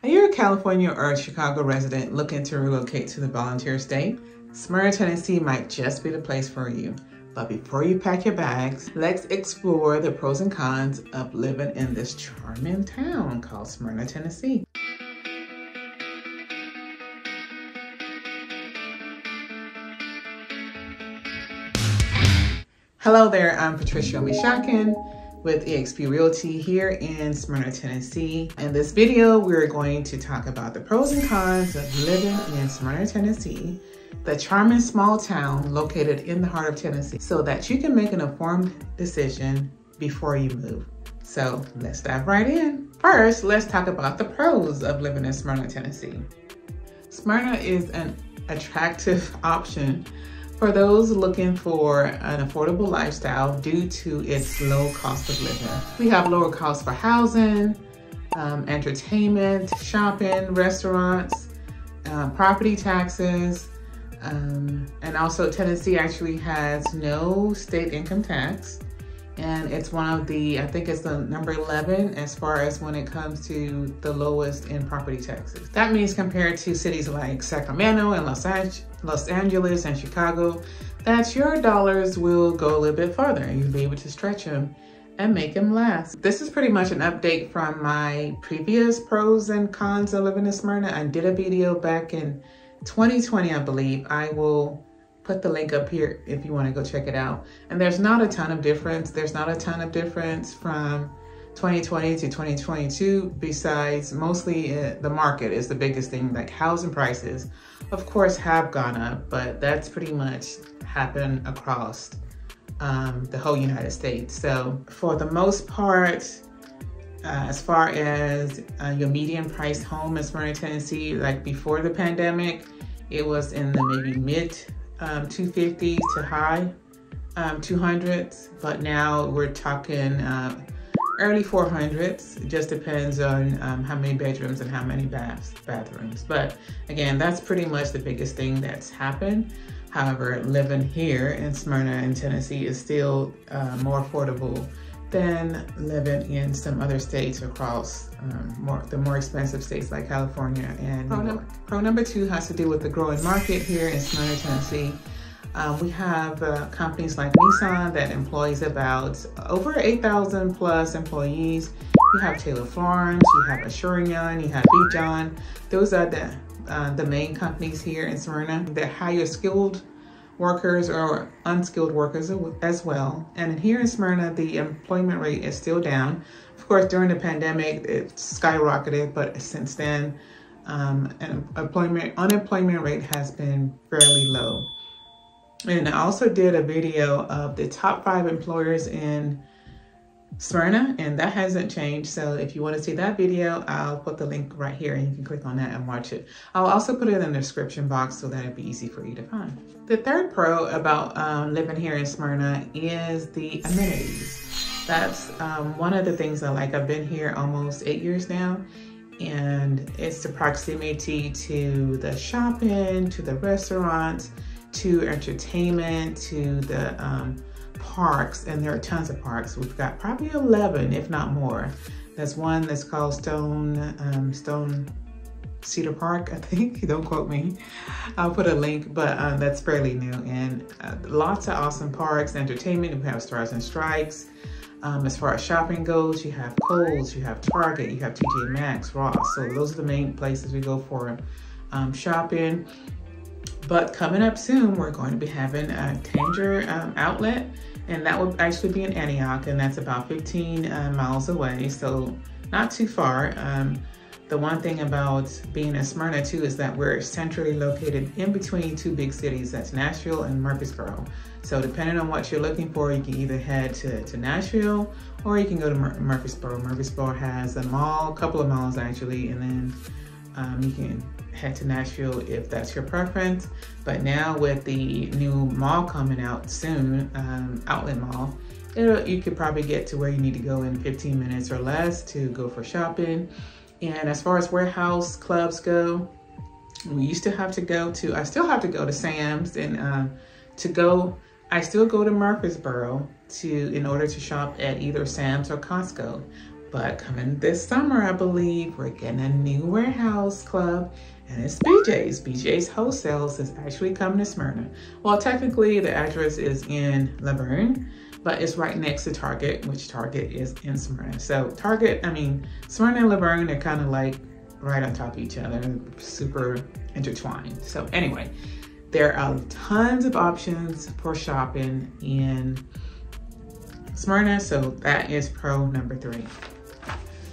Are you a California or a Chicago resident looking to relocate to the volunteer state? Smyrna, Tennessee might just be the place for you. But before you pack your bags, let's explore the pros and cons of living in this charming town called Smyrna, Tennessee. Hello there, I'm Patricia Omishakin with eXp Realty here in Smyrna, Tennessee. In this video, we're going to talk about the pros and cons of living in Smyrna, Tennessee, the charming small town located in the heart of Tennessee, so that you can make an informed decision before you move. So let's dive right in. First, let's talk about the pros of living in Smyrna, Tennessee. Smyrna is an attractive option for those looking for an affordable lifestyle due to its low cost of living. We have lower costs for housing, entertainment, shopping, restaurants, property taxes, and also Tennessee actually has no state income tax. And it's one of the, I think it's the number 11 as far as when it comes to the lowest in property taxes. That means compared to cities like Sacramento and Los Angeles and Chicago, that your dollars will go a little bit farther. You'll be able to stretch them and make them last. This is pretty much an update from my previous pros and cons of living in Smyrna. I did a video back in 2020, I believe. I will put the link up here if you want to go check it out. And there's not a ton of difference. There's not a ton of difference from 2020 to 2022, besides mostly the market is the biggest thing. Like housing prices, of course, have gone up, but that's pretty much happened across the whole United States. So for the most part, as far as your median price home in Smyrna, Tennessee, like before the pandemic, it was in the maybe mid 250s to high 200s, but now we're talking early 400s. It just depends on how many bedrooms and how many bathrooms. But again, that's pretty much the biggest thing that's happened. However, living here in Smyrna in Tennessee is still more affordable than living in some other states across the more expensive states like California and New York. Pro number 2 has to do with the growing market here in Smyrna, Tennessee. We have companies like Nissan that employs about over 8,000 plus employees. You have Taylor Florence, you have Omishakin, you have Beat John. Those are the main companies here in Smyrna that hire skilled workers or unskilled workers as well. And here in Smyrna, the employment rate is still down. Of course, during the pandemic, it skyrocketed, but since then, unemployment rate has been fairly low. And I also did a video of the top 5 employers in Smyrna, and that hasn't changed. So if you want to see that video, I'll put the link right here and you can click on that and watch it. I'll also put it in the description box so that it'd be easy for you to find. The third pro about living here in Smyrna is the amenities. That's one of the things I like. I've been here almost 8 years now, and it's the proximity to the shopping, to the restaurants, to entertainment, to the parks, and there are tons of parks. We've got probably 11, if not more. There's one that's called Stone Cedar Park, I think. Don't quote me. I'll put a link, but that's fairly new. And lots of awesome parks, entertainment. We have Stars and Strikes. As far as shopping goes, you have Kohl's, you have Target, you have TJ Maxx, Ross. So those are the main places we go for shopping. But coming up soon, we're going to be having a Tanger outlet, and that will actually be in Antioch, and that's about 15 miles away, so not too far. The one thing about being in Smyrna too is that we're centrally located in between 2 big cities. That's Nashville and Murfreesboro. So depending on what you're looking for, you can either head to Nashville or you can go to Murfreesboro. Murfreesboro has a mall, a couple of malls actually, and then you can head to Nashville if that's your preference. But now with the new mall coming out soon, Outlet Mall, you could probably get to where you need to go in 15 minutes or less to go for shopping. And as far as warehouse clubs go, we used to have to go to, I still have to go to Sam's, and I still go to Murfreesboro in order to shop at either Sam's or Costco. But coming this summer, I believe, we're getting a new warehouse club, and it's BJ's. BJ's Wholesales is actually coming to Smyrna. Well, technically the address is in Laverne, but it's right next to Target, which Target is in Smyrna. So Smyrna and Laverne, they're kind of like right on top of each other, super intertwined. So anyway, there are tons of options for shopping in Smyrna, so that is pro number 3.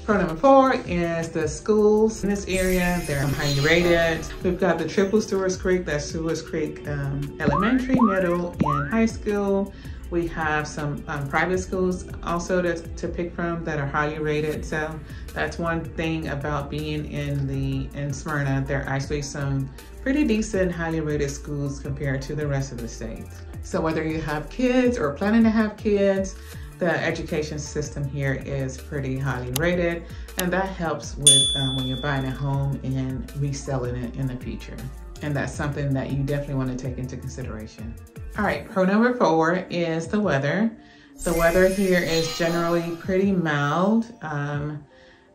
Pro number 4 is the schools in this area. They're highly rated. We've got the Triple Stewart's Creek, that's Stewart's Creek Elementary, Middle, and High School. We have some private schools also to pick from that are highly rated. So that's one thing about being in Smyrna. There are actually some pretty decent, highly rated schools compared to the rest of the state. So whether you have kids or planning to have kids, the education system here is pretty highly rated, and that helps with when you're buying a home and reselling it in the future. And that's something that you definitely want to take into consideration. All right, pro number 4 is the weather. The weather here is generally pretty mild.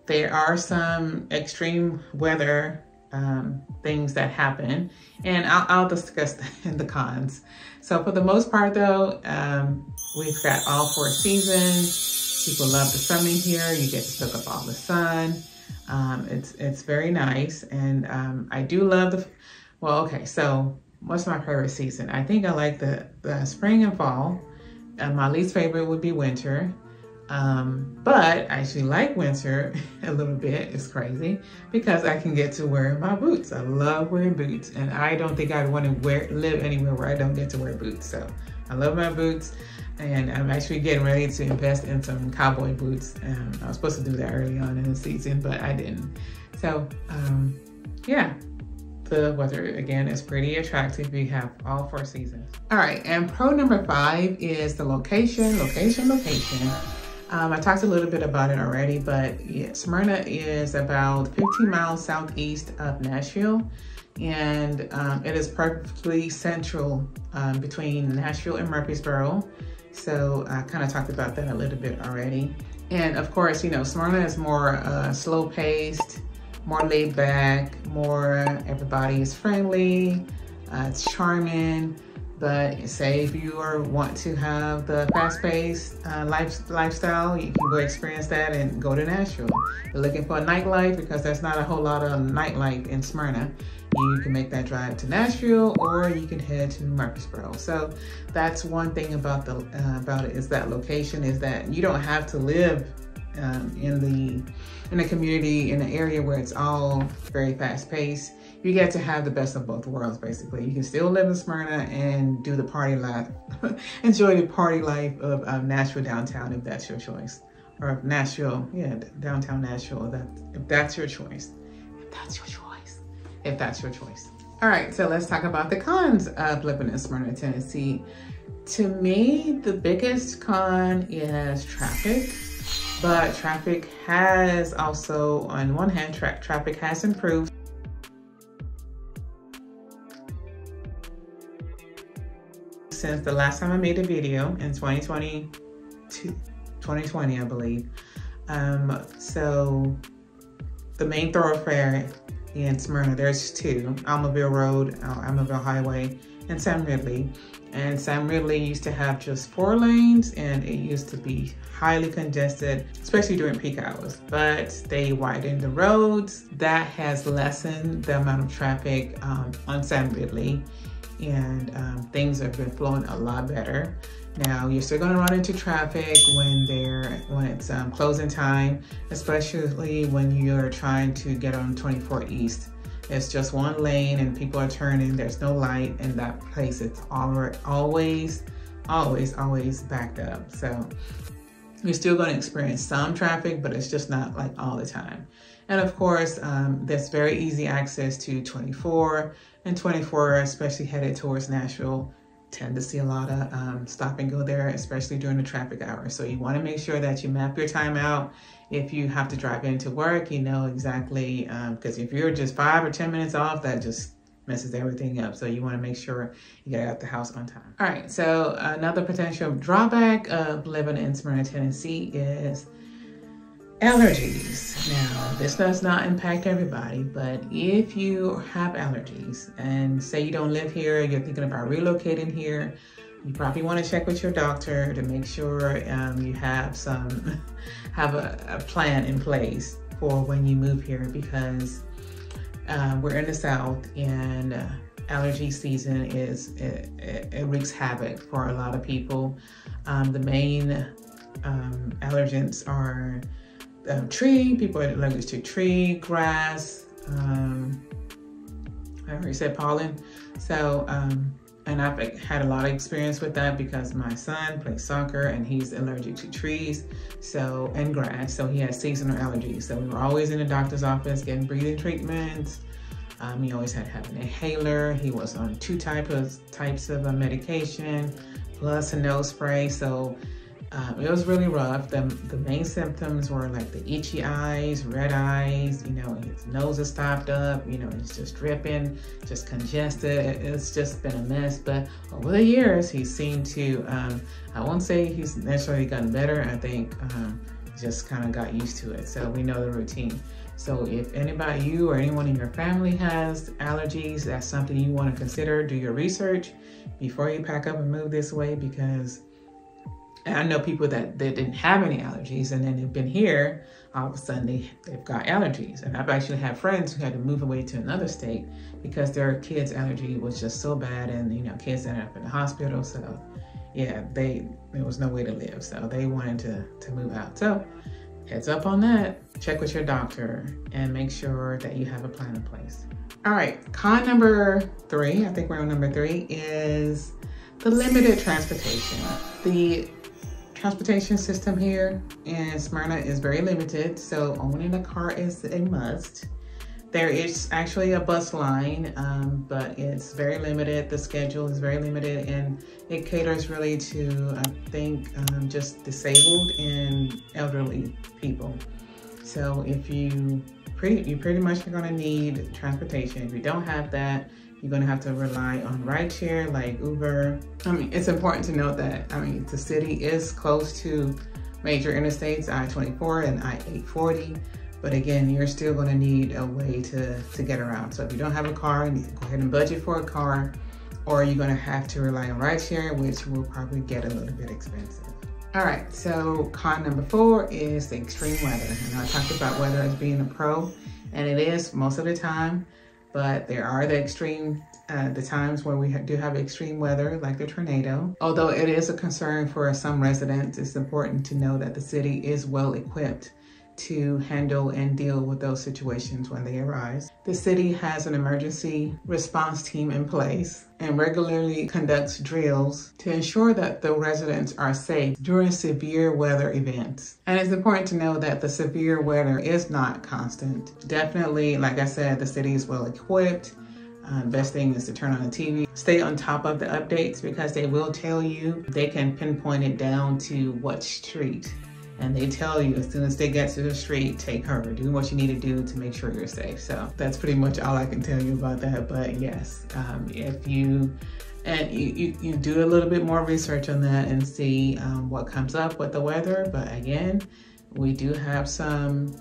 There are some extreme weather things that happen, and I'll discuss the cons. So for the most part though, we've got all 4 seasons. People love the summer here. You get to soak up all the sun. It's very nice, and I do love so what's my favorite season? I think I like the spring and fall. My least favorite would be winter. But I actually like winter a little bit. It's crazy because I can get to wear my boots. I love wearing boots, and I don't think I'd want to live anywhere where I don't get to wear boots. So I love my boots, and I'm actually getting ready to invest in some cowboy boots. I was supposed to do that early on in the season, but I didn't. So yeah, the weather again is pretty attractive. We have all 4 seasons. All right, and pro number 5 is the location. I talked a little bit about it already, but yeah, Smyrna is about 15 miles southeast of Nashville, and it is perfectly central between Nashville and Murfreesboro. So I kind of talked about that a little bit already. And of course, you know, Smyrna is more slow paced, more laid back, everybody is friendly, it's charming. But say if you want to have the fast-paced lifestyle, you can go experience that and go to Nashville. You're looking for a nightlife, because there's not a whole lot of nightlife in Smyrna. You can make that drive to Nashville, or you can head to Murfreesboro. So that's one thing about it, is that location, is that you don't have to live in a community, in an area where it's all very fast-paced. You get to have the best of both worlds, basically. You can still live in Smyrna and do the party life, enjoy the party life of Nashville downtown, if that's your choice. Or Nashville, yeah, downtown Nashville, if that's your choice. If that's your choice. All right, so let's talk about the cons of living in Smyrna, Tennessee. To me, the biggest con is traffic. But traffic has also, on one hand, traffic has improved since the last time I made a video in 2020, I believe. So the main thoroughfare in Smyrna, there's 2, Almaville Road, Almaville Highway, and Sam Ridley. And Sam Ridley used to have just 4 lanes, and it used to be highly congested, especially during peak hours. But they widened the roads. That has lessened the amount of traffic on Sam Ridley, and things have been flowing a lot better. Now, you're still gonna run into traffic when it's closing time, especially when you're trying to get on 24 East. It's just 1 lane and people are turning, there's no light, and that place is always backed up. So you're still gonna experience some traffic, but it's just not like all the time. And of course, there's very easy access to 24, and 24, especially headed towards Nashville, tend to see a lot of stop and go there, especially during the traffic hours. So you wanna make sure that you map your time out. If you have to drive into work, you know exactly, because if you're just 5 or 10 minutes off, that just messes everything up. So you wanna make sure you get out the house on time. All right, so another potential drawback of living in Smyrna, Tennessee is Allergies. Now, this does not impact everybody, but if you have allergies and say you don't live here, you're thinking about relocating here, you probably want to check with your doctor to make sure you have a plan in place for when you move here, because we're in the South and allergy season it wreaks havoc for a lot of people. The main allergens are tree. People are allergic to tree, grass, I already said pollen. So, and I've had a lot of experience with that because my son plays soccer and he's allergic to trees, and grass. So he has seasonal allergies. So we were always in the doctor's office getting breathing treatments. He always had to have an inhaler. He was on 2 types of medication, plus a nose spray. So it was really rough. The main symptoms were like the itchy eyes, red eyes, his nose is stopped up, it's just dripping, just congested. It's just been a mess. But over the years, he seemed to, I won't say he's necessarily gotten better. I think just kind of got used to it. So we know the routine. So if anybody, you or anyone in your family has allergies, that's something you want to consider. Do your research before you pack up and move this way, because I know people that they didn't have any allergies and then they've been here, all of a sudden they've got allergies. And I've actually had friends who had to move away to another state because their kids' allergy was just so bad, and kids ended up in the hospital. So yeah, there was no way to live. So they wanted to move out. So heads up on that. Check with your doctor and make sure that you have a plan in place. All right, con number 3, I think we're on number 3, is the limited transportation. The transportation system here in Smyrna is very limited, so owning a car is a must. There is actually a bus line, but it's very limited. The schedule is very limited, and it caters really to, I think, just disabled and elderly people. So if you pretty much are gonna need transportation. If you don't have that, you're gonna have to rely on rideshare like Uber. It's important to note that, the city is close to major interstates, I-24 and I-840. But again, you're still gonna need a way to get around. So if you don't have a car, you can go ahead and budget for a car, or you're gonna have to rely on rideshare, which will probably get a little bit expensive. All right, so con number 4 is the extreme weather. And I talked about weather as being a pro, and it is most of the time, but there are the times where we do have extreme weather, like the tornado. Although it is a concern for some residents, it's important to know that the city is well equipped to handle and deal with those situations when they arise. The city has an emergency response team in place and regularly conducts drills to ensure that the residents are safe during severe weather events. And it's important to know that the severe weather is not constant. Definitely, like I said, the city is well equipped. Best thing is to turn on the TV. Stay on top of the updates, because they will tell you, they can pinpoint it down to what street. And they tell you as soon as they get to the street, take cover, do what you need to do to make sure you're safe. So that's pretty much all I can tell you about that. But yes, if you do a little bit more research on that and see what comes up with the weather. But again, we do have some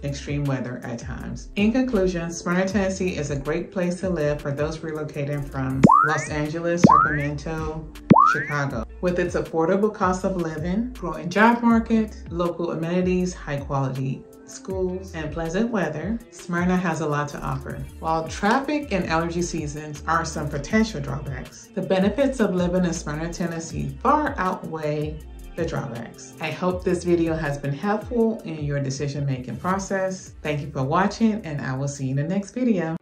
extreme weather at times. In conclusion, Smyrna, Tennessee is a great place to live for those relocating from Los Angeles, Sacramento, Chicago. With its affordable cost of living, growing job market, local amenities, high quality schools, and pleasant weather, Smyrna has a lot to offer. While traffic and allergy seasons are some potential drawbacks, the benefits of living in Smyrna, Tennessee far outweigh the drawbacks. I hope this video has been helpful in your decision-making process. Thank you for watching, and I will see you in the next video.